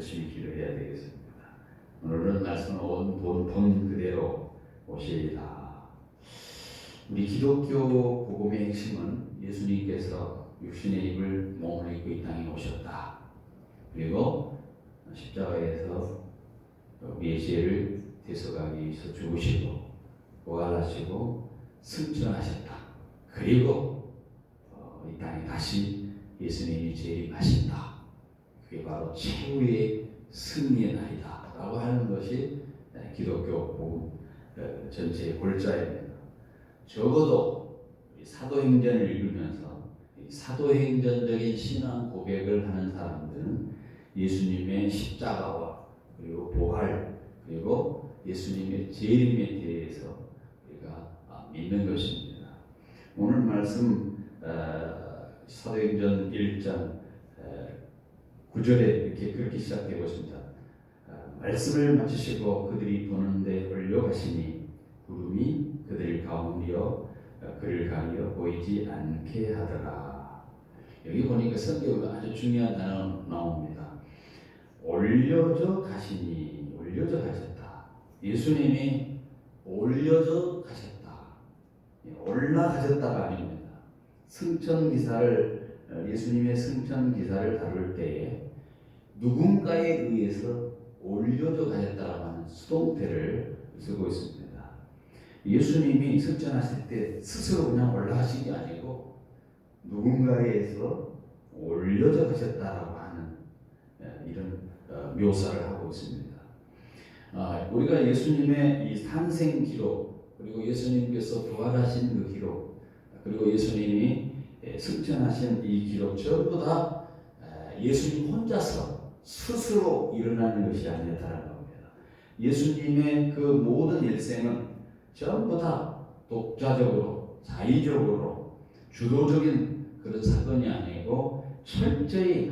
열심히 기도해야 되겠습니다. 오늘은 말씀은 본 그대로 오시리라. 우리 기독교 복음의 핵심은 예수님께서 육신의 입을 몸을 입고 이 땅에 오셨다. 그리고 십자가에서 우리의 죄를 대속하기 위해서 죽으시고 부활하시고 승천하셨다. 그리고 이 땅에 다시 예수님이 재림하신다. 그게 바로 최후의 승리의 날이다 라고 하는 것이 기독교 복음 전체의 골자입니다. 적어도 사도행전을 읽으면서 사도행전적인 신앙 고백을 하는 사람들은 예수님의 십자가와 그리고 부활 그리고 예수님의 재림에 대해서 우리가 믿는 것입니다. 오늘 말씀 사도행전 1장 9절에 이렇게 그렇게 시작해 보십니다. 말씀을 마치시고 그들이 보는데 올려가시니 구름이 그들 가운데여 그를 가리어 보이지 않게 하더라. 여기 보니까 성경에 아주 중요한 단어 나옵니다. 올려져 가시니, 올려져 가셨다. 예수님이 올려져 가셨다. 올라가셨다가 아닙니다. 승천 기사를 예수님의 승천 기사를 다룰 때에 누군가에 의해서 올려져 가셨다라고 하는 수동태를 쓰고 있습니다. 예수님이 승천하실 때 스스로 그냥 올라가신 게 아니고 누군가에 의해서 올려져 가셨다라고 하는 이런 묘사를 하고 있습니다. 우리가 예수님의 이 탄생 기록 그리고 예수님께서 부활하신 그 기록 그리고 예수님이 승천하신 이 기록 전부 다 예수님 혼자서 스스로 일어나는 것이 아니었다는 겁니다. 예수님의 그 모든 일생은 전부 다 독자적으로 자의적으로 주도적인 그런 사건이 아니고 철저히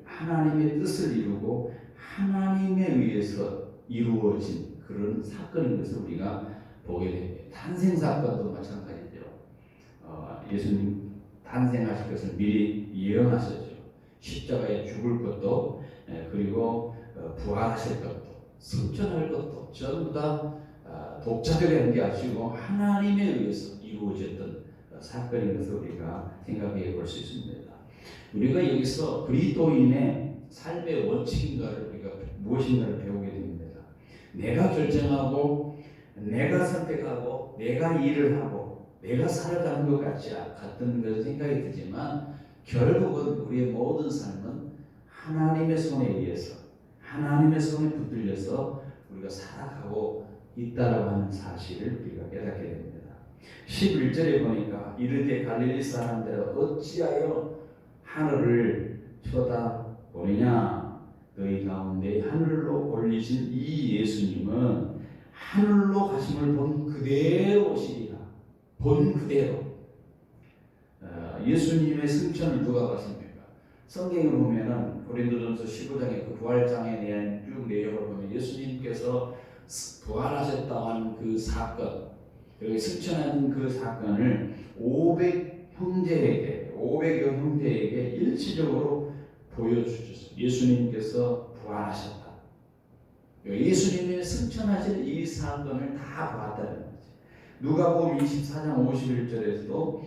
하나님의 뜻을 이루고 하나님에 의해서 이루어진 그런 사건인 것을 우리가 보게 됩니다. 탄생 사건도 마찬가지죠. 예수님 탄생하실 것을 미리 예언하셨죠. 십자가에 죽을 것도 그리고 부활하실 것도 승천할 것도 전부 다 독자적인 게 아니고 하나님에 의해서 이루어졌던 사건인 것을 우리가 생각해 볼 수 있습니다. 우리가 여기서 그리스도인의 삶의 원칙인가를 우리가 무엇인가를 배우게 됩니다. 내가 결정하고 내가 선택하고 내가 일을 하고 내가 살아가는 것 같은 그런 생각이 들지만 결국은 우리의 모든 삶은 하나님의 손에 의해서 하나님의 손에 붙들려서 우리가 살아가고 있다라고 하는 사실을 우리가 깨닫게 됩니다. 11절에 보니까 이르되 갈릴리 사람들아 어찌하여 하늘을 쳐다보느냐 너희 가운데 하늘로 올리신 이 예수님은 하늘로 가심을 본 그대로 오시리라. 본 그대로. 예수님의 승천을 누가 봤습니까? 성경을 보면은 고린도전서 15장의 그 부활장에 대한 쭉 내용을 보면 예수님께서 부활하셨다고 하는 그 사건, 그리고 승천하는 그 사건을 500여 형제에게 일치적으로 보여주셨어요. 예수님께서 부활하셨다. 예수님의 승천하신 이 사건을 다 보았다는 거죠. 누가복음 24장 51절에서도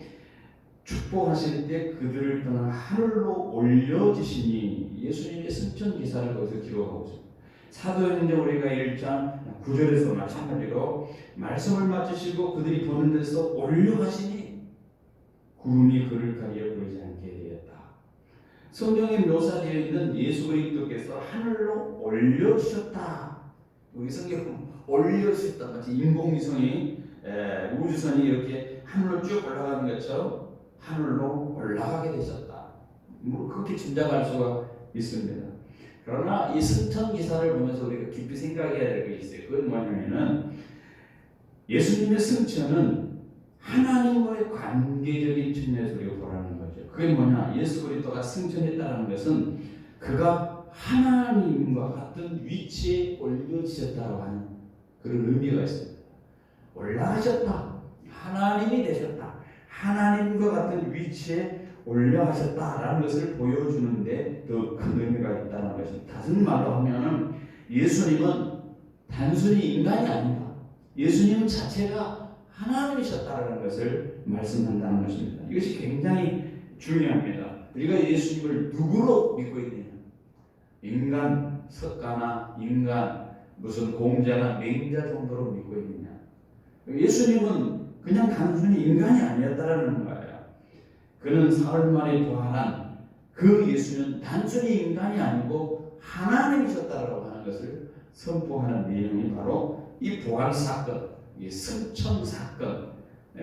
축복하실 때 그들을 떠나 하늘로 올려지시니 예수님의 승천 기사를 거기서 기록하고 있습니다. 사도행전 우리가 1장 9절에서 마찬가지로 말씀을 마치시고 그들이 보는 데서 올려가시니 구름이 그를 가리어 보이지 않게 되었다. 성경에 묘사되어 있는 예수 그리스도께서 하늘로 올려주셨다. 우리 성경은 올려주셨다. 마치 인공위성이 우주선이 이렇게 하늘로 쭉 올라가는 것처럼 하늘로 올라가게 되셨다. 그렇게 짐작할 수가 있습니다. 그러나 이 승천 기사를 보면서 우리가 깊이 생각해야 될 게 있어요. 그건 뭐냐면은 예수님의 승천은 하나님과의 관계적인 측면에서 우리가 보라는 거죠. 그게 뭐냐? 예수 그리스도가 승천했다는 것은 그가 하나님과 같은 위치에 올려지셨다고 하는 그런 의미가 있습니다. 올라가셨다. 하나님이 되셨다. 하나님과 같은 위치에 올려 하셨다라는 것을 보여주는데 더 큰 의미가 있다는 것입니다. 다른 말로 하면은 예수님은 단순히 인간이 아니다. 예수님 자체가 하나님이셨다라는 것을 말씀한다는 것입니다. 이것이 굉장히 중요합니다. 우리가 예수님을 누구로 믿고 있느냐? 인간 석가나 인간 무슨 공자나 맹자 정도로 믿고 있느냐? 예수님은 그냥 단순히 인간이 아니었다라는 거예요. 그는 사흘 만에 부활한 그 예수는 단순히 인간이 아니고 하나님이셨다라고 하는 것을 선포하는 내용이 바로 이 부활 사건, 이 승천 사건,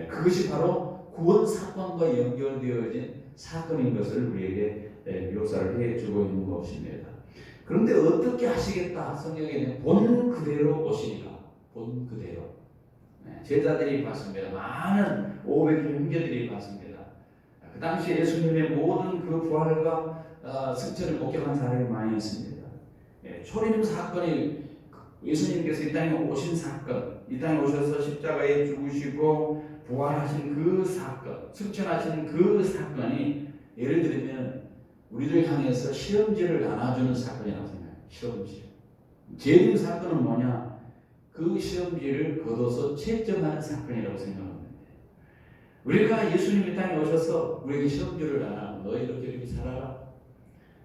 그것이 바로 구원 사건과 연결되어진 사건인 것을 우리에게 묘사를 해주고 있는 것입니다. 그런데 어떻게 하시겠다? 성경에는 본 그대로 오시리라. 본 그대로. 제자들이 봤습니다. 많은 500명 형제들이 봤습니다. 그 당시 예수님의 모든 그 부활과 승천을 목격한 사람이 많이 있습니다. 초림 사건이 예수님께서 이 땅에 오신 사건, 이 땅에 오셔서 십자가에 죽으시고 부활하신 그 사건, 승천하신 그 사건이 예를 들면 우리들 향해서 시험지를 나눠주는 사건이라고 생각해요. 시험지. 재림 사건은 뭐냐? 그 시험지를 걷어서 채점하는 사건이라고 생각합니다. 우리가 예수님이 땅에 오셔서 우리에게 시험지를 나눠 너 이렇게 살아라.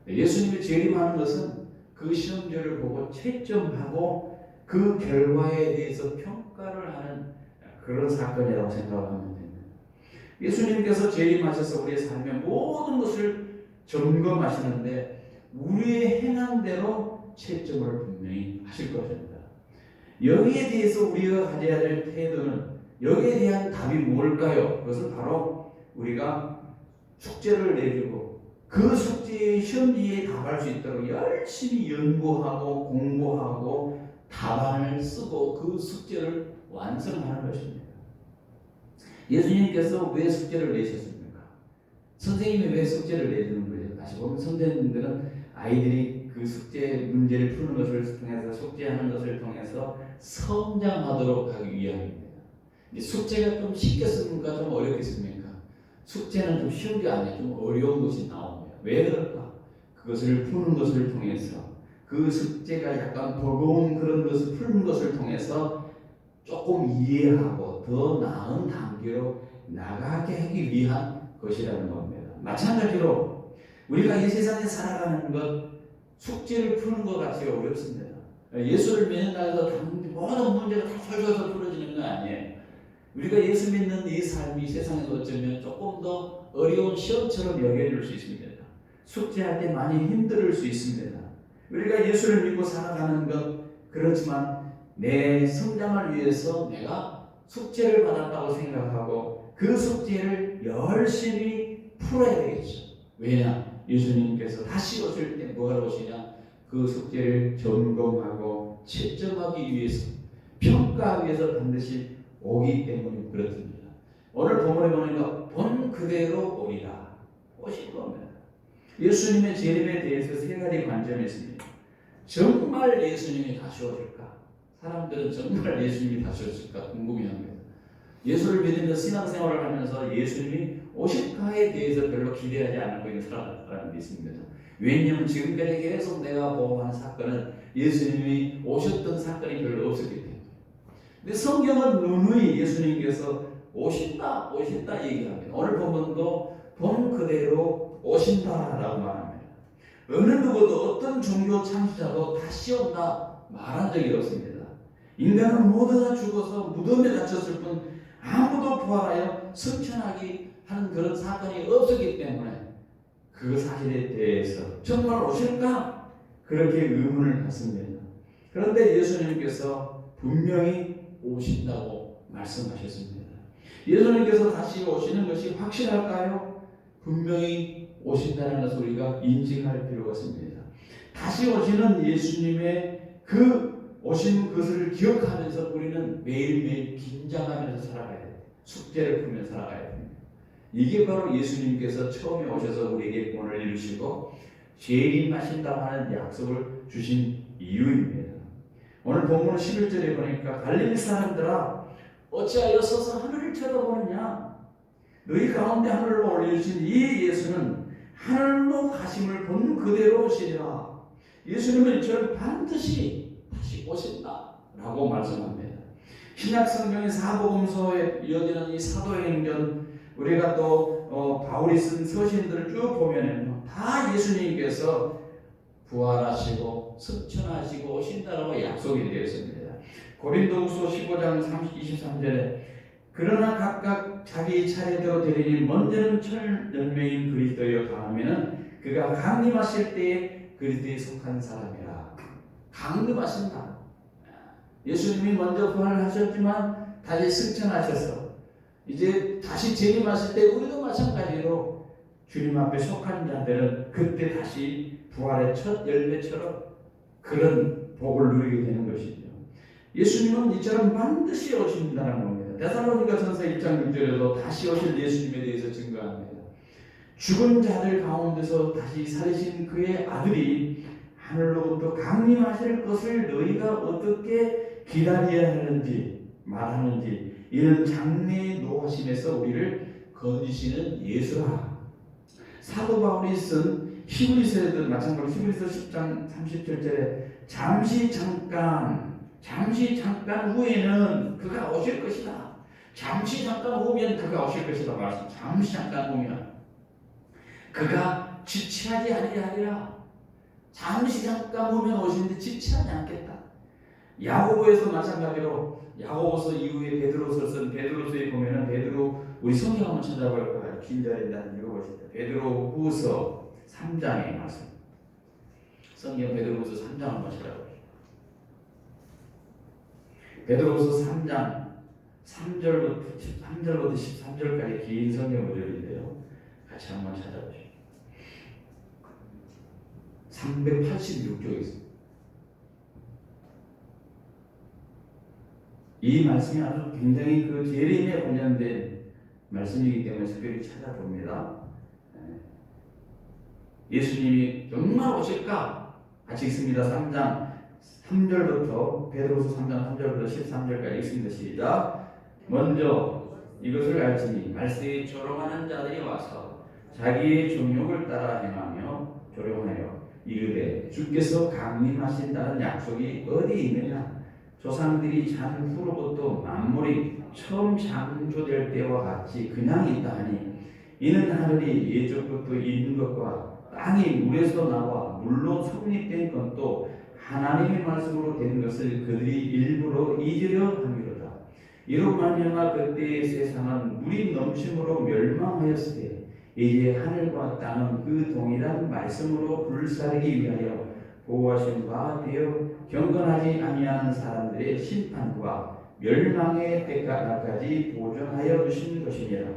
예수님이 재림하는 것은 그 시험지를 보고 채점하고 그 결과에 대해서 평가를 하는 그런 사건이라고 생각하면 됩니다. 예수님께서 재림하셔서 우리의 삶의 모든 것을 점검하시는데 우리의 행한 대로 채점을 분명히 하실 것입니다. 여기에 대해서 우리가 가져야 될 태도는 여기에 대한 답이 뭘까요? 그것은 바로 우리가 숙제를 내주고 그 숙제의 시험지에 답할 수 있도록 열심히 연구하고 공부하고 답안을 쓰고 그 숙제를 완성하는 것입니다. 예수님께서 왜 숙제를 내셨습니까? 선생님이 왜 숙제를 내주는 거예요? 다시 보면 선생님들은 아이들이 그 숙제 문제를 푸는 것을 통해서 숙제하는 것을 통해서 성장하도록 하기 위함입니다. 숙제가 좀 쉽게 씁니까? 좀 어렵게 씁니까? 숙제는 좀 쉬운 게 아니에요. 좀 어려운 것이 나옵니다. 왜 그럴까? 그것을 푸는 것을 통해서 그 숙제가 약간 버거운 그런 것을 푸는 것을 통해서 조금 이해하고 더 나은 단계로 나가게 하기 위한 것이라는 겁니다. 마찬가지로 우리가 이 세상에 살아가는 것 숙제를 푸는 것 같이 어렵습니다. 예수를 믿는다 해서 모든 문제가 다 설설설 풀어지는 거 아니에요. 우리가 예수 믿는 이 삶이 세상에서 어쩌면 조금 더 어려운 시험처럼 여겨질 수 있습니다. 숙제할 때 많이 힘들 수 있습니다. 우리가 예수를 믿고 살아가는 것 그렇지만 내 성장을 위해서 내가 숙제를 받았다고 생각하고 그 숙제를 열심히 풀어야 되겠죠. 왜냐? 예수님께서 다시 오실 때 뭐하러 오시냐? 그 숙제를 점검하고 채점하기 위해서 평가하기 위해서 반드시 오기 때문에 그렇습니다. 오늘 본문에 보니까 본 그대로 오리라 오실 겁니다. 예수님의 재림에 대해서 세 가지 관점이 있습니다. 정말 예수님이 다시 오실까? 사람들은 정말 예수님이 다시 오실까 궁금해합니다. 예수를 믿으면서 신앙생활을 하면서 예수님이 오실까에 대해서 별로 기대하지 않고 있는 사람들이 있습니다. 왜냐하면 지금까지 계속 내가 보고한 사건은 예수님이 오셨던 사건이 별로 없었기 때문에. 근데 성경은 누누이 예수님께서 오신다 얘기합니다. 오늘 본문도 본 그대로 오신다라고 말합니다. 어느 누구도 어떤 종교 창시자도 다시 온다 말한 적이 없습니다. 인간은 모두 다 죽어서 무덤에 갇혔을 뿐 아무도 부활하여 승천하기 하는 그런 사건이 없었기 때문에 그 사실에 대해서 정말 오실까? 그렇게 의문을 갖습니다. 그런데 예수님께서 분명히 오신다고 말씀하셨습니다. 예수님께서 다시 오시는 것이 확실할까요? 분명히 오신다는 것을 우리가 인식할 필요가 있습니다. 다시 오시는 예수님의 그 오신 것을 기억하면서 우리는 매일매일 긴장하면서 살아가야 돼요. 숙제를 풀면서 살아가야 됩니다. 이게 바로 예수님께서 처음에 오셔서 우리에게 구원을 이루시고 재림하신다고 하는 약속을 주신 이유입니다. 오늘 본문 11절에 보니까 갈릴리 사람들아 어찌하여 서서 하늘을 쳐다보느냐? 너희 가운데 하늘로 올려주신 이 예수는 하늘로 가심을 본 그대로 오시리라. 예수님은 저를 반드시 다시 오신다 라고 말씀합니다. 신약 성경의 사복음서에 이어지는 이 사도행전, 우리가 또 바울이 쓴 서신들을 쭉 보면은요, 다 예수님께서 부활하시고 승천하시고 오신다라고 약속이 되어 있습니다. 고린도후서 15장 23절에 그러나 각각 자기 차례대로 되리니 먼저는 첫 열매인 그리스도여 가하면은 그가 강림하실 때에 그리스도에 속한 사람이라. 강림하신다. 예수님이 먼저 부활하셨지만 다시 승천하셔서 이제 다시 재림하실 때 우리도 마찬가지로 주님 앞에 속한 자들은 그때 다시 부활의 첫 열매처럼 그런 복을 누리게 되는 것이죠. 예수님은 이처럼 반드시 오신다는 겁니다. 데살로니가전서 1장 6절에도 다시 오실 예수님에 대해서 증거합니다. 죽은 자들 가운데서 다시 살리신 그의 아들이 하늘로부터 강림하실 것을 너희가 어떻게 기다려야 하는지 말하는지, 이는 장래의 노하심에서 우리를 건지시는 예수라. 사도 바울이 쓴 히브리서에도 마찬가지로 히브리서 10장 37절에 잠시 잠깐 후에는 그가 오실 것이다. 잠시 잠깐 후면 그가 오실 것이다 말씀. 잠시 잠깐 후면 그가 지체하지 아니하리라. 잠시 잠깐 후면 오시는데 지체하지 않겠다. 야고보에서 마찬가지로 야고보서 이후에 베드로서 쓴 베드로서에 보면은 베드로, 우리 성경 한번 찾아볼 거예요. 긴 자리인데 읽어보시다. 베드로 후서 3장의 말씀. 성경 베드로후서 3장 한번 찾아보시죠. 베드로후서 3장 3절부터 13절까지 긴 성경 구절인데요. 같이 한번 찾아보시죠. 386쪽에 있습니다. 이 말씀이 아주 굉장히 그 재림에 관련된 말씀이기 때문에 특별히 찾아봅니다. 예수님이 정말 오실까? 같이 읽습니다. 3장 3절부터 베드로서 3장 3절부터 13절까지 읽습니다. 시작. 먼저 이것을 알지니 말세에 조롱하는 자들이 와서 자기의 종욕을 따라 행하며 조롱하여 이르되 주께서 강림하신다는 약속이 어디 있느냐? 조상들이 잔 후로부터 만물이 처음 창조될 때와 같이 그냥 있다 하니 이는 하늘이 예적부터 있는 것과 땅이 물에서 나와 물로 성립된 것도 하나님의 말씀으로 된 것을 그들이 일부러 잊으려 함이로다. 이로 말미암아 그때의 세상은 물이 넘침으로 멸망하였으되 이제 하늘과 땅은 그 동일한 말씀으로 불사르기 위하여 보호하신 바 되어 경건하지 아니하는 사람들의 심판과 멸망의 때까지 보존하여 주신 것이니라.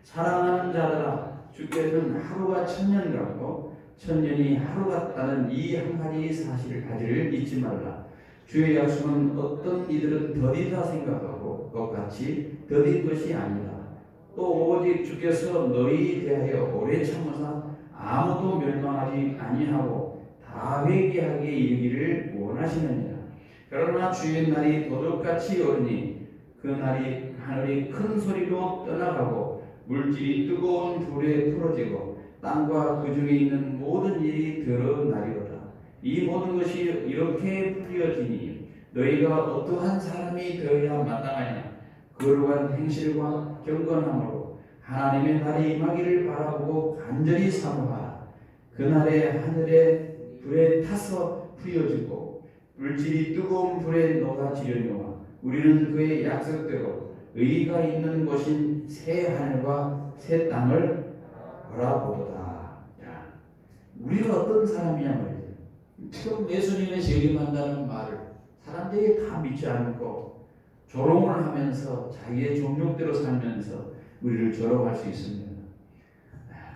사랑하는 자들아, 주께서는 하루가 천년 같고 천년이 하루 같다는 이 한 가지 사실을 가지를 잊지 말라. 주의 약속은 어떤 이들은 더디다 생각하고 똑같이 더딘 것이 아니라 또 오직 주께서 너희 대하여 오래 참으사 아무도 멸망하지 아니하고 다 회개하게 이르기를 원하시느니라. 그러나 주의 날이 도둑같이 오르니 그 날이 하늘이 큰 소리로 떠나가고 물질이 뜨거운 불에 풀어지고 땅과 그 중에 있는 모든 일이 드러나리로다. 이 모든 것이 이렇게 풀려지니 너희가 어떠한 사람이 되어야 마땅하냐? 거룩한 행실과 경건함으로 하나님의 날이 임하기를 바라보고 간절히 사모하라. 그날에 하늘에 불에 타서 풀려지고 물질이 뜨거운 불에 녹아지려니와 우리는 그의 약속대로 의가 있는 곳인 새 하늘과 새 땅을 바라보도다. 우리가 어떤 사람이냐 말이죠. 지금 예수님의 재림한다는 말을 사람들이 다 믿지 않고 조롱을 하면서 자기의 종족대로 살면서 우리를 조롱할 수 있습니다.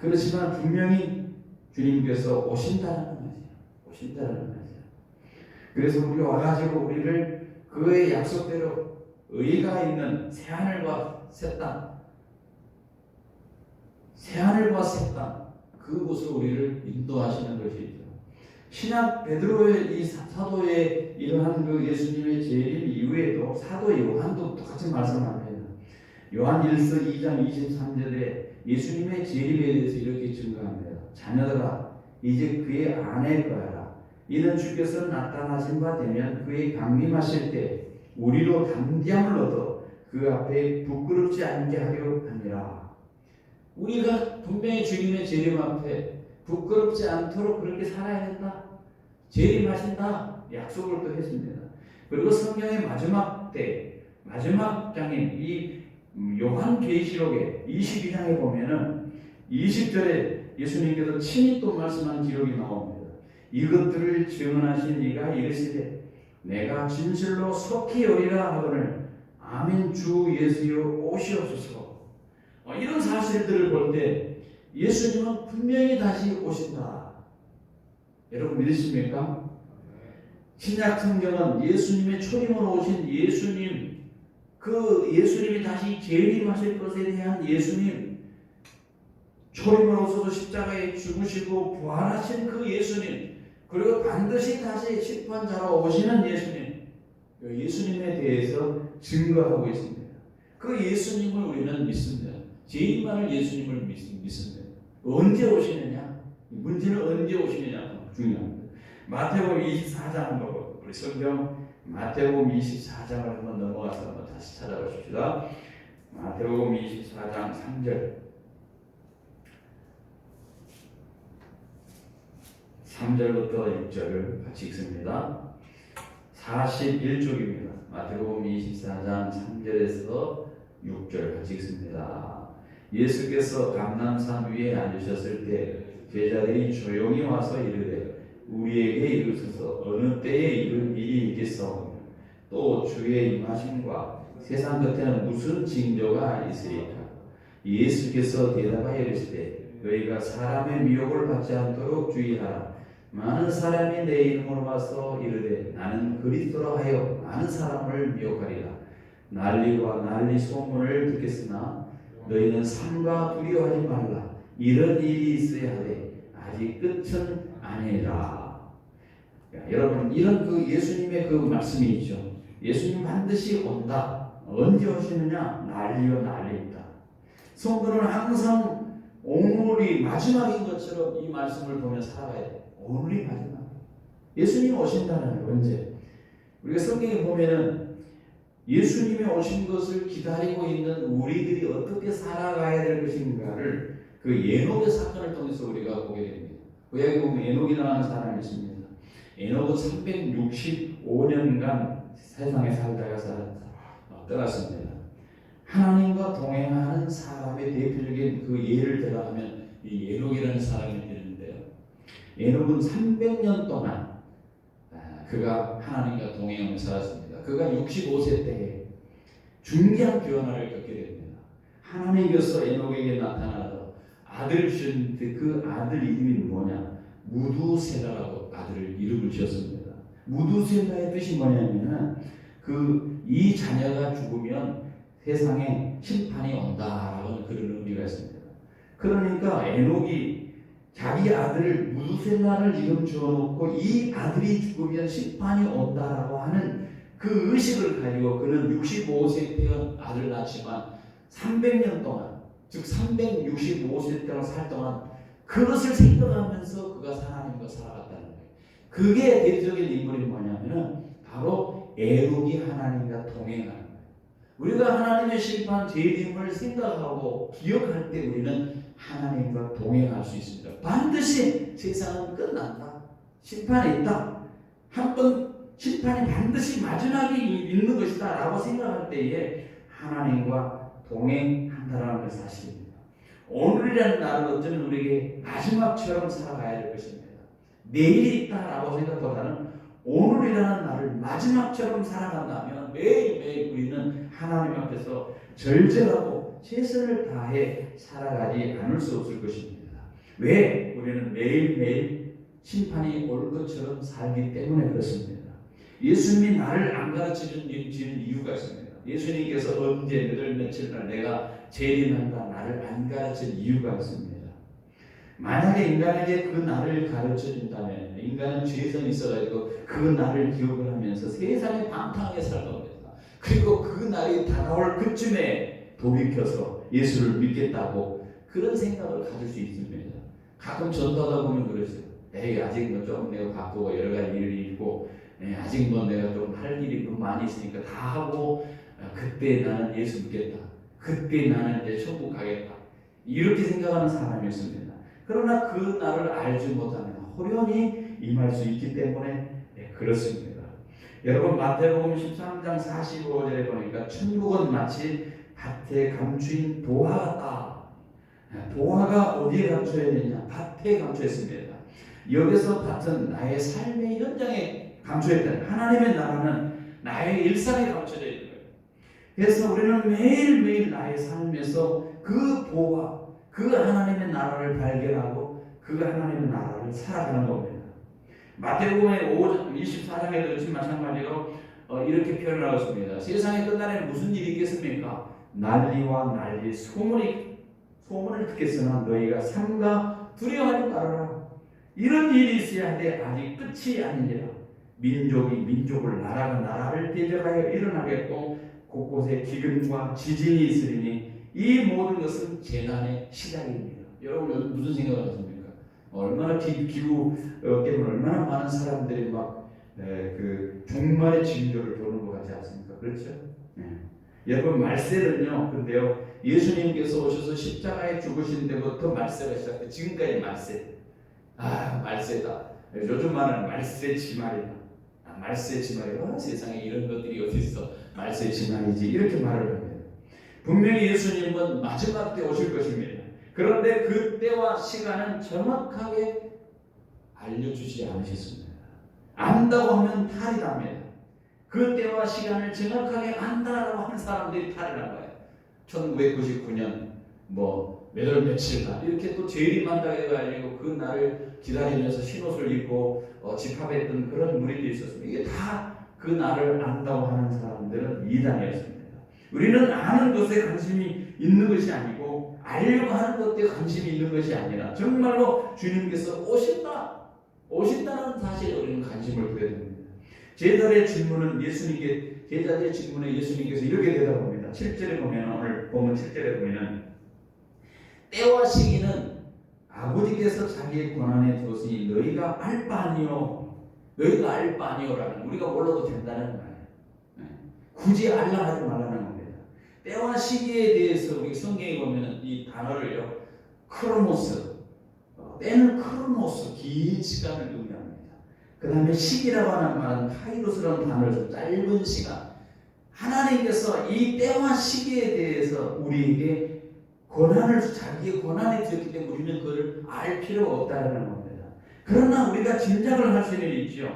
그렇지만 분명히 주님께서 오신다는 거죠. 오신다는 거죠. 그래서 우리가 와가지고 우리를 그의 약속대로 의가 있는 새하늘과 새 땅, 새하늘과 새 땅, 그곳으로 우리를 인도하시는 것이죠. 신약 베드로의 이 사도의 이러한 그 예수님의 재림 이후에도 사도 요한도 똑같이 말씀합니다. 요한일서 2장 23절에 예수님의 재림에 대해서 이렇게 증거합니다. 자녀들아 이제 그의 안에 거하라. 이는 주께서 나타나신 바 되면 그의 강림하실 때 우리로 담대함을 얻어 그 앞에 부끄럽지 않게 하려 함이라. 우리가 분명히 주님의 재림 앞에 부끄럽지 않도록 그렇게 살아야 된다. 재림하신다. 약속을 또 했습니다. 그리고 성경의 마지막 때 마지막 장인 이 요한계시록의 22장에 보면은 20절에 예수님께서 친히 또 말씀한 기록이 나옵니다. 이것들을 증언하신 이가 이르시되 내가 진실로 속히 오리라 하거늘 아멘 주 예수여 오시옵소서. 이런 사실들을 볼 때 예수님은 분명히 다시 오신다. 여러분 믿으십니까? 신약 성경은 예수님의 초림으로 오신 예수님, 그 예수님이 다시 재림하실 것에 대한 예수님, 초림으로서도 십자가에 죽으시고 부활하신 그 예수님, 그리고 반드시 다시 심판자로 오시는 예수님, 예수님에 대해서 증거하고 있습니다. 그 예수님을 우리는 믿습니다. 제2만을 예수님을 믿습니다. 언제 오시느냐? 문제는 언제 오시느냐가 중요합니다. 마태복음 24장 보고 우리 성경 마태복음 24장을 한번 넘어가서 한번 다시 찾아보십시다. 마태복음 24장 3절부터 6절을 같이 읽습니다. 41쪽입니다. 마태복음 24장 3절에서 6절 같이 읽습니다. 예수께서 감람산 위에 앉으셨을 때 제자들이 조용히 와서 이르되 우리에게 이르소서 어느 때에 이런 일이 있겠사오며 또 주의 임하심과 세상 끝에는 무슨 징조가 있으리까? 예수께서 대답하여 이르시되 너희가 사람의 미혹을 받지 않도록 주의하라. 많은 사람이 내 이름으로 와서 이르되 나는 그리스도라 하여 많은 사람을 미혹하리라. 난리와 난리 소문을 듣겠으나 너희는 삼가 두려워하지 말라. 이런 일이 있어야 하되 아직 끝은 아니라. 여러분 이런 그 예수님의 그 말씀이 있죠. 예수님 반드시 온다. 언제 오시느냐? 난리와 난리입니다. 성도는 항상 오늘이 마지막인 것처럼 이 말씀을 보며 살아가야 돼요. 오늘이 마지막. 예수님 오신다는 거예요. 언제? 우리가 성경에 보면은 예수님이 오신 것을 기다리고 있는 우리들이 어떻게 살아가야 될 것인가를 그 에녹의 사건을 통해서 우리가 보게 됩니다. 구약에 보면 에녹이라는 사람이 있습니다. 에녹은 365년간 세상에 살다가 떠났습니다. 하나님과 동행하는 사람의 대표적인 그 예를 들어가면 이 에녹이라는 사람이 있는데요. 에녹은 300년 동안 그가 하나님과 동행하며 살았습니다. 그가 65세 때에 중대한 변화를 겪게 됩니다. 하나님께서 에녹에게 나타나서 아들을 주셨는데 그 아들 이름이 뭐냐? 무두셀라라고 아들을 이름을 지었습니다. 무두셀라의 뜻이 뭐냐면은 이 자녀가 죽으면 세상에 심판이 온다라는 그런 의미가 있습니다. 그러니까 에녹이 자기 아들 무두셀라를 이름 지어놓고 이 아들이 죽으면 심판이 온다라고 하는 그 의식을 가지고 그는 65세 때는 아들 낳지만 300년 동안 즉 365세 동안 살 동안 그것을 생각하면서 그가 하나님과 살아갔다는 거예요. 그게 대표적인 인물이 뭐냐면은 바로 에녹이 하나님과 동행하는 거예요. 우리가 하나님의 심판 재림을 생각하고 기억할 때 우리는 하나님과 동행할 수 있습니다. 반드시 세상은 끝난다. 심판이 있다. 한번 심판이 반드시 마지막에 있는 것이다 라고 생각할 때에 하나님과 동행한다라는 걸 사실입니다. 오늘이라는 날은 어쩌면 우리에게 마지막처럼 살아가야 될 것입니다. 내일이 있다라고 생각보다는 오늘이라는 날을 마지막처럼 살아간다면 매일매일 우리는 하나님 앞에서 절제하고 최선을 다해 살아가지 않을 수 없을 것입니다. 왜? 우리는 매일매일 심판이 올 것처럼 살기 때문에 그렇습니다. 예수님이 나를 안 가르치는 이유가 있습니다. 예수님께서 언제 몇월 며칠날 내가 재림한다 나를 안 가르친 이유가 있습니다. 만약에 인간에게 그 날을 가르쳐준다면 인간은 죄성이 있어가지고 그 날을 기억을 하면서 세상에 방탕하게 살 겁니다. 그리고 그 날이 다가올 그쯤에 돌이켜서 예수를 믿겠다고 그런 생각을 가질 수 있습니다. 가끔 전도하다 보면 그러죠. 에이, 아직 뭐 좀 내가 바쁘고 여러 가지 일이 있고, 아직 뭐 내가 좀 할 일이 너무 많이 있으니까 다 하고, 그때 나는 예수 믿겠다. 그때 나는 이제 천국 가겠다. 이렇게 생각하는 사람이었습니다. 그러나 그 날을 알지 못하면 호련히 임할 수 있기 때문에 그렇습니다. 여러분, 마태복음 13장 45절에 보니까 천국은 마치 밭에 감추인 도화 같다. 도화가 어디에 감춰야 되냐? 밭에 감춰있습니다. 여기서 밭은 나의 삶의 현장에 감춰있다. 하나님의 나라는 나의 일상에 감춰져 있는 거예요. 그래서 우리는 매일매일 나의 삶에서 그 도화, 그 하나님의 나라를 발견하고 그 하나님의 나라를 살아가는 겁니다. 마태복음의 24장에도 역시 마찬가지로 이렇게 표현하고 있습니다. 세상에 끝날에는 무슨 일이 있겠습니까? 난리와 난리, 소문을 듣겠으나 너희가 삼가 두려워하지 말아라. 이런 일이 있어야 하되 아직 끝이 아니니라. 민족이 민족을, 나라가 나라를 대적하여 일어나겠고 곳곳에 기근과 지진이 있으리니 이 모든 것은 재난의 시작입니다. 여러분 무슨 생각을 하십니까? 얼마나 기후 때문에 얼마나 많은 사람들이 막 그 종말의 징조를 보는 것 같지 않습니까? 그렇죠? 여러분 말세는요. 근데요, 예수님께서 오셔서 십자가에 죽으신 데부터 말세가 시작돼. 지금까지 말세. 말세다. 요즘 말은 말세지말이다. 말세지말이다. 세상에 이런 것들이 어디 있어? 말세지말이지. 이렇게 말을 합니다. 분명히 예수님은 마지막 때 오실 것입니다. 그런데 그 때와 시간은 정확하게 알려주지 않으셨습니다. 안다고 하면 탈이 납니다. 그 때와 시간을 정확하게 안다라고 하는 사람들이 탈이 난 거예요. 1999년 몇월 며칠날 이렇게 또 재림한다고 해가지고 그 날을 기다리면서 흰옷을 입고 집합했던 그런 무리들이 있었습니다. 이게 다 그 날을 안다고 하는 사람들은 이단이었습니다. 우리는 아는 것에 관심이 있는 것이 아니고 알려고 하는 것에 관심이 있는 것이 아니라 정말로 주님께서 오신다는 사실에 우리는 관심을 두게 됩니다. 제자들의 질문에 예수님께서 이렇게 대답합니다. 7절에 보면, 오늘 보면 7절에 보면 때와 시기는 아버지께서 자기의 권한에 두었으니 너희가 알 바 아니요. 너희가 알 바 아니요라는, 우리가 몰라도 된다는 말이에요. 굳이 알라 하지 말라는 겁니다. 때와 시기에 대해서 우리 성경에 보면 이 단어를요, 크로노스, 때는 크로노스, 긴 시간을 의미합니다. 그 다음에 시기라고 하는 말은 카이로스라는 단어를 써, 짧은 시간. 하나님께서 이 때와 시기에 대해서 우리에게 자기의 권한이 되었기 때문에 우리는 그걸 알 필요가 없다는 겁니다. 그러나 우리가 짐작을 할 수는 있죠.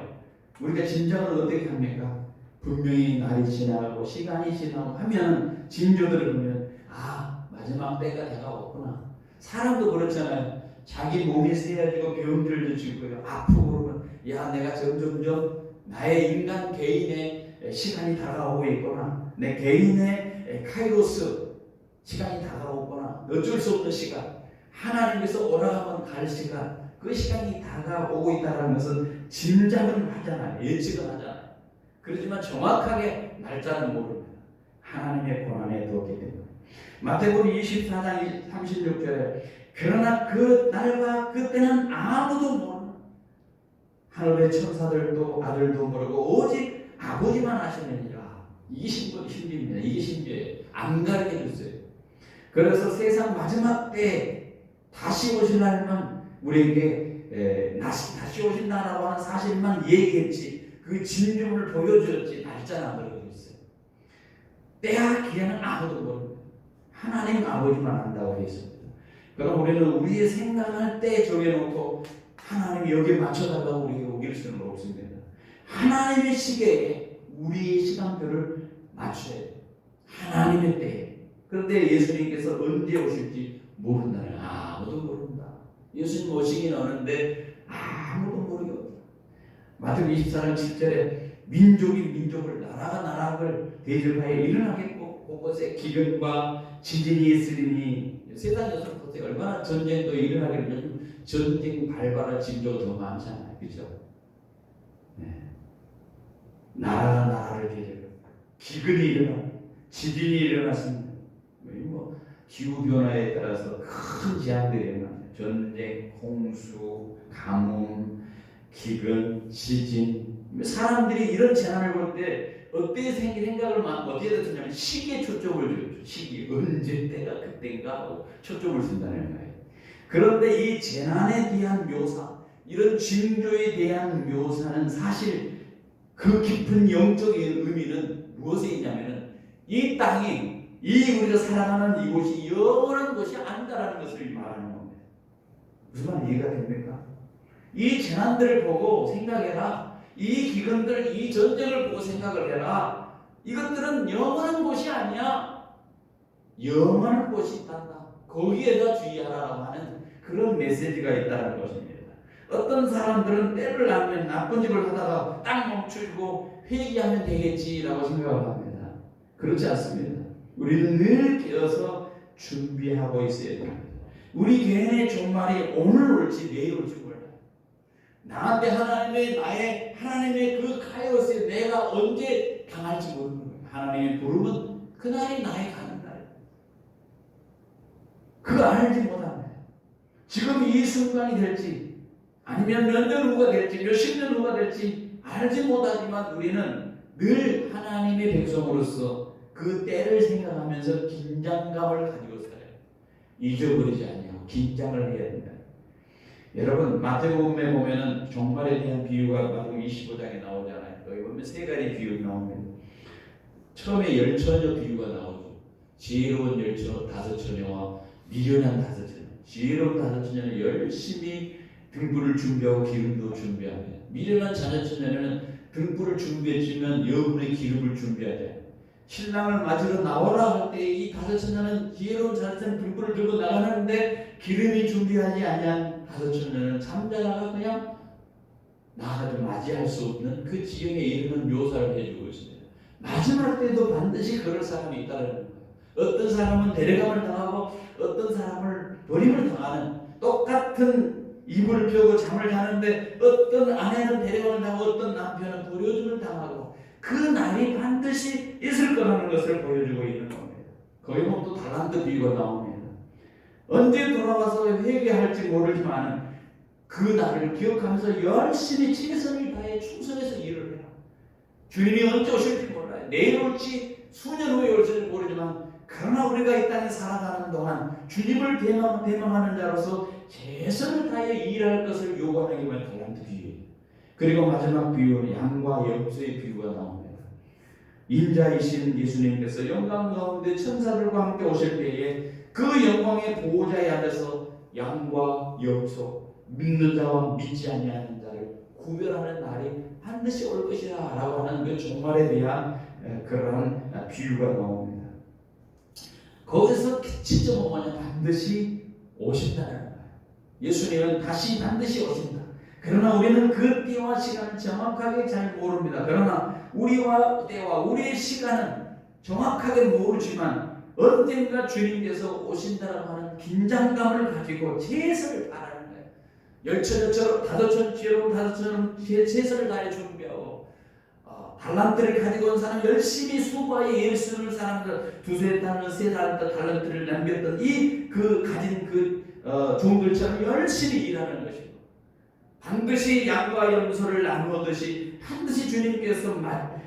우리가 짐작을 어떻게 합니까? 분명히 날이 지나고 시간이 지나고 하면 징조들을 보면 마지막 때가 다가왔구나. 사람도 그렇잖아요. 자기 몸이 세어지고 병들도 지고요, 아프고 그러면 내가 점점점 나의 인간 개인의 시간이 다가오고 있구나. 내 개인의 카이로스 시간이 다가오구나. 어쩔 수 없는 시간, 하나님께서 오라가면 갈 시간, 그 시간이 다가오고 있다는 것은 짐작은 하잖아요. 예측은 하잖아요. 그렇지만 정확하게 날짜는 모릅니다. 하나님의 권한에 두었기 때문에. 마태복음 24장 36절에 그러나 그 날과 그때는 아무도 모르나 하늘의 천사들도 아들도 모르고 오직 아버지만 아시느니라. 이 신분 신비입니다. 이게 신비예요. 안 가르쳐 줬어요. 그래서 세상 마지막 때 다시 오실 날만 우리에게 다시 오신다라고 하는 사실만 얘기했지, 그 진정을 보여주었지 날짜는 안 알려줬어요. 때와 기한은 아무도 모릅니다. 하나님 아버지만 안다고 했습니다. 그럼 우리는 우리의 생각할 때 정해놓고 하나님이 여기에 맞춰달라고 우리에게 오길 수는 없습니다. 하나님의 시계에 우리의 시간표를 맞춰야 돼요. 하나님의 때에. 그런데 예수님께서 언제 오실지 모른다는, 아무도 모른다. 예수님 오시긴 오는데 아무도 모르겠다. 마태복음 24장 7절에 민족이 민족을, 나라가 나라를 대적하여 일어나겠고 곳곳에 기근과 지진이 있으리니. 세상에서 보세요. 얼마나 전쟁도 일어나기를, 요즘 전쟁 발발할 징조가 더 많잖아요. 그렇죠? 나라가 나라를 대적하고 기근이 일어나고 지진이 일어났습니다. 뭐 기후 변화에 따라서 큰 재앙들이 많아요. 전쟁, 홍수, 가뭄, 기근, 지진. 사람들이 이런 재난을 볼 때 생각을 어디에다 두냐면 시기에 초점을 두죠. 시기, 언제 때가 그때인가 하고 초점을 둔다는 거예요. 그런데 이 재난에 대한 묘사, 이런 징조에 대한 묘사는 사실 그 깊은 영적인 의미는 무엇에 있냐면은 이 땅이, 이 우리가 살아가는 이곳이 영원한 것이 아니다라는 것을 말하는 겁니다. 무슨 말 이해가 됩니까? 이 재난들을 보고 생각해라. 이 기근들, 이 전쟁을 보고 생각을 해라. 이것들은 영원한 곳이 아니야. 영원한 곳이 있단다. 거기에다 주의하라고 하는 그런 메시지가 있다는 것입니다. 어떤 사람들은 때를 나면 나쁜 짓을 하다가 딱 멈추고 회개하면 되겠지라고 생각을 합니다. 그렇지 않습니다. 우리는 늘 깨어서 준비하고 있어야 됩니다. 우리 개인의 종말이 오늘 올지 내일 올지 몰라요. 나한테 하나님의 그 카이오스에 내가 언제 당할지 모르는 거예요. 하나님의 부름은 그날이 나의 가는 날이에요. 그거 알지 못합니다. 지금 이 순간이 될지 아니면 몇 년 후가 될지 몇십 년 후가 될지 알지 못하지만 우리는 늘 하나님의 백성으로서 그 때를 생각하면서 긴장감을 가지고 살아요. 잊어버리지 아니하고 긴장을 해야 된다. 여러분 마태복음에 보면은 종말에 대한 비유가 마태복음 25장에 나오잖아요. 여기 보면 세 가지 비유가 나옵니다. 처음에 열처녀 비유가 나오죠. 지혜로운 열처 다섯 처녀와 미련한 다섯 처녀. 지혜로운 다섯 처녀는 열심히 등불을 준비하고 기름도 준비합니다. 미련한 다섯 처녀는 등불을 준비해주면 여분의 기름을 준비하자. 신랑을 맞으러 나오라 할 때 이 다섯 처녀는 지혜로운 다섯 처녀는 등불을 들고 나가는데 기름이 준비하지 아니한 다섯 처녀는 잠자다가 그냥 나가도 맞이할 수 없는 그 지경에 이르는 묘사를 해주고 있습니다. 마지막 때도 반드시 그럴 사람이 있다는 거예요. 어떤 사람은 데려감을 당하고 어떤 사람을 버림을 당하는, 똑같은 이불을 펴고 잠을 자는데 어떤 아내는 데려감을 당하고 어떤 남편은 버려줌을 당하고 그 날이 반드시 있을 거라는 것을 보여주고 있는 겁니다. 거기 보면 또 달란트 비유가 나옵니다. 언제 돌아와서 회개할지 모르지만 그 날을 기억하면서 열심히 최선을 다해 충성해서 일을 해라. 주님이 언제 오실지 몰라요. 내일 올지 수년 후에 올지 모르지만 그러나 우리가 이 땅에 살아가는 동안 주님을 대망하는 자로서 최선을 다해 일할 것을 요구하는 게 바로 달란트 비유예요. 그리고 마지막 비유는 양과 염소의 비유가 나옵니다. 인자이신 예수님께서 영광 가운데 천사들과 함께 오실 때에 그 영광의 보호자에 앉아서 양과 염소, 믿는 자와 믿지 아니하는 자를 구별하는 날이 반드시 올 것이라 라고 하는 그 종말에 대한 그러한 비유가 나옵니다. 거기서 지점은 뭐냐? 반드시 오신다는 거예요. 예수님은 다시 반드시 오신다. 그러나 우리는 그 때와 시간을 정확하게 잘 모릅니다. 그러나 우리와 때와 우리의 시간은 정확하게 모르지만 언젠가 주님께서 오신다라고 하는 긴장감을 가지고 최선을 다하는 거예요. 열처녀처럼 다섯처럼 최선을 다해 준비하고 달란트를 가지고 온 사람, 열심히 수고하여 예수를 사람들 두세 달러 세 달란트를 남겼던 그 가진 종들처럼 열심히 일하는 것이고, 반드시 양과 염소를 나누듯이 반드시 주님께서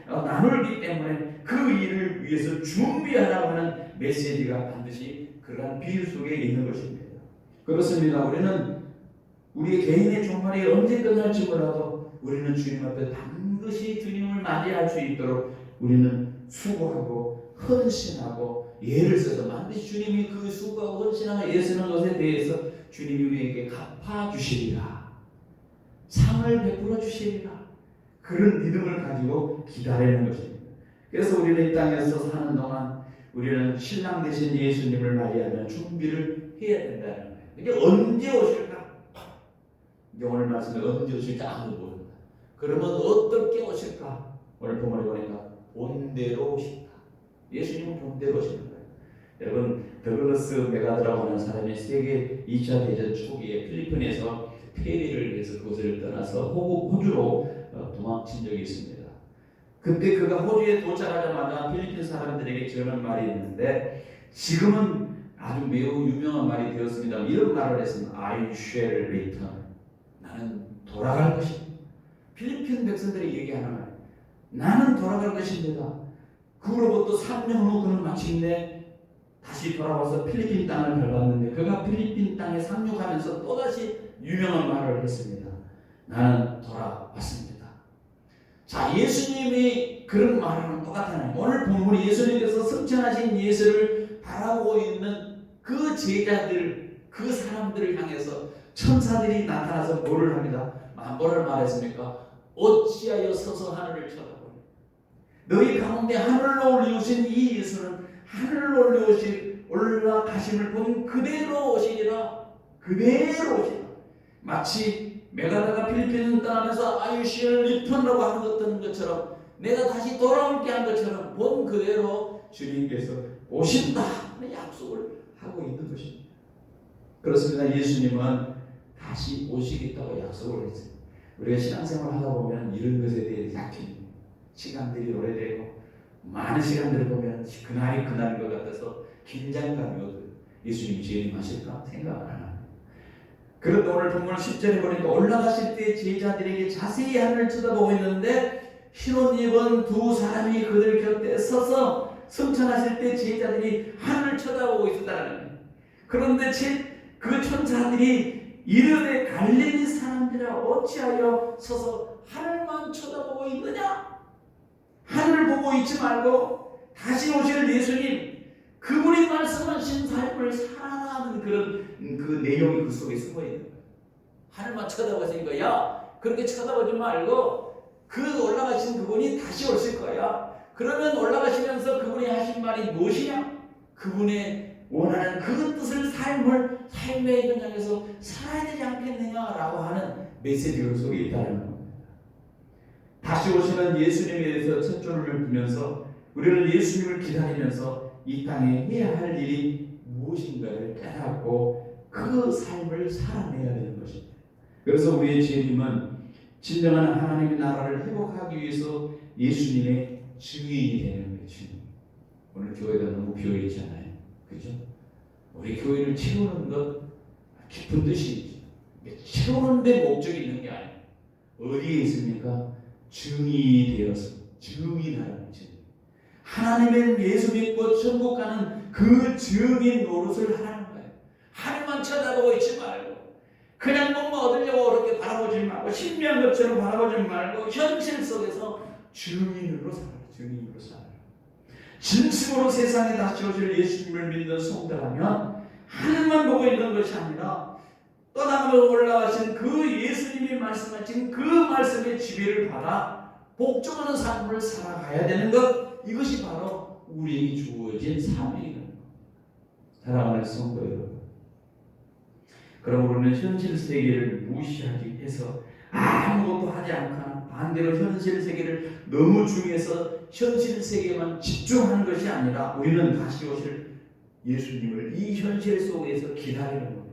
나누기 때문에 그 일을 위해서 준비하라고 하는 메시지가 반드시 그러한 비유 속에 있는 것입니다. 그렇습니다. 우리는 우리의 개인의 종말이 언제 끝날지 몰라도 우리는 주님 앞에 반드시 주님을 맞이할 수 있도록 우리는 수고하고 헌신하고 예를 써서 반드시 주님이 그 수고하고 헌신하고 예를 쓰는 것에 대해서 주님이 우리에게 갚아주시리라, 상을 베풀어 주시리라, 그런 믿음을 가지고 기다리는 것입니다. 그래서 우리는 이 땅에서 사는 동안 우리는 신랑 되신 예수님을 맞이하는 준비를 해야 된다는 거예요. 이게 언제 오실까? 이제 오늘 말씀에 언제 오실지 아무도 모른다. 그러면 어떻게 오실까? 오늘 본문에 보니까 본대로 오신다. 예수님은 본대로 오시는 거예요. 여러분, 더글러스 메가드라고 하는 사람이 세계 2차 대전 초기에 필리핀에서 폐리를 해서 그곳을 떠나서 호주로 도망친 적이 있습니다. 그때 그가 호주에 도착하자마자 필리핀 사람들에게 전한 말이 있는데, 지금은 아주 매우 유명한 말이 되었습니다. 이런 말을 했습니다. I shall return. 나는 돌아갈 것입니다. 필리핀 백성들이 얘기하는 말. 나는 돌아갈 것입니다. 그로부터 3년 후 그는 마침내 다시 돌아와서 필리핀 땅을 밟았는데 그가 필리핀 땅에 상륙하면서 또다시 유명한 말을 했습니다. 나는 돌아왔습니다. 자, 예수님이 그런 말하는 똑같아요. 오늘 본문이 예수님께서 승천하신 예수를 바라보고 있는 그 제자들, 그 사람들을 향해서 천사들이 나타나서 뭐를 합니다. 뭐를 말했습니까? 어찌하여 서서 하늘을 쳐다보니 너희 가운데 하늘로 올리우신 이 예수는 하늘로 올라가심을 본 그대로 오시리라. 그대로 오시리라. 마치 메가다가 필리핀을 떠나면서 I shall return라고 하는 것처럼 내가 다시 돌아올게 한 것처럼 본 그대로 주님께서 오신다 하는 약속을 하고 있는 것입니다. 그렇습니다. 예수님은 다시 오시겠다고 약속을 했어요. 우리가 신앙생활을 하다 보면 이런 것에 대해 약해집니다. 시간들이 오래되고 많은 시간들을 보면 그날이 그날인 것 같아서 긴장감이 오고 예수님이 재림하실까 생각을 안 합니다. 그런데 오늘 본문 10절에 보니까 올라가실 때 제자들에게 자세히 하늘을 쳐다보고 있는데 흰옷 입은 두 사람이 그들 곁에 서서 승천하실 때 제자들이 하늘을 쳐다보고 있었다는 거예요. 그런데 그 천사들이 이르되 갈릴리 사람들아 어찌하여 서서 하늘만 쳐다보고 있느냐? 하늘을 보고 있지 말고 다시 오실 예수님, 그분이 말씀하신 삶을 살아가는 그런 그 내용이 그 속에 숨어 있는 거예요. 하늘만 쳐다보시는 거야. 그렇게 쳐다보지 말고 그 올라가신 그분이 다시 오실 거야. 그러면 올라가시면서 그분이 하신 말이 무엇이냐? 그분의 원하는 그 뜻을 삶의 현장에서 살아야 되지 않겠느냐라고 하는 메시지가 그 속에 있다는 겁니다. 다시 오시는 예수님에 대해서 첫줄을 두면서 우리는 예수님을 기다리면서 이 땅에 해야 할 일이 무엇인가를 깨닫고 그 삶을 살아내야 되는 것입니다. 그래서 우리의 재림은 진정한 하나님의 나라를 회복하기 위해서 예수님의 증인이 되는 거예요. 증인. 오늘 교회가 너무 비어있잖아요. 그죠? 우리 교회를 채우는 것 깊은 뜻이죠. 채우는 데 목적이 있는 게 아니에요. 어디에 있습니까? 증인이 되어서 증인하라는 증인. 하나님의 예수 믿고 천국 가는 그 증인 노릇을 하라는 거예요. 하늘만 쳐다보고 있지 말고 그냥 뭔가 얻으려고 그렇게 바라보지 말고 신비한 것처럼 바라보지 말고 현실 속에서 증인으로 살아라. 증인으로 살아라. 진심으로 세상에 다시 오실 예수님을 믿는 성도라면 하늘만 보고 있는 것이 아니라 떠나가며 올라가신 그 예수님이 말씀하신 그 말씀의 지배를 받아 복종하는 삶을 살아가야 되는 것, 이것이 바로 우리에게 주어진 삶이라는 겁니다. 사랑하는 성도 여러분, 그럼 우리는 현실 세계를 무시하기 위해서 아무것도 하지 않거나 반대로 현실 세계를 너무 중요해서 현실 세계만 집중하는 것이 아니라 우리는 다시 오실 예수님을 이 현실 속에서 기다리는 겁니다.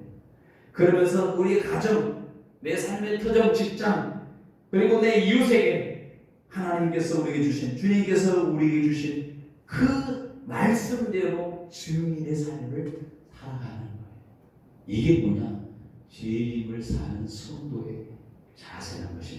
그러면서 우리의 가정, 내 삶의 터전, 직장, 그리고 내 이웃에게 하나님께서 우리에게 주신, 주님께서 우리에게 주신 그 말씀대로 증인의 삶을 살아가는 거예요. 이게 뭐냐? 재림을 사는 성도의 자세라는 것입니다.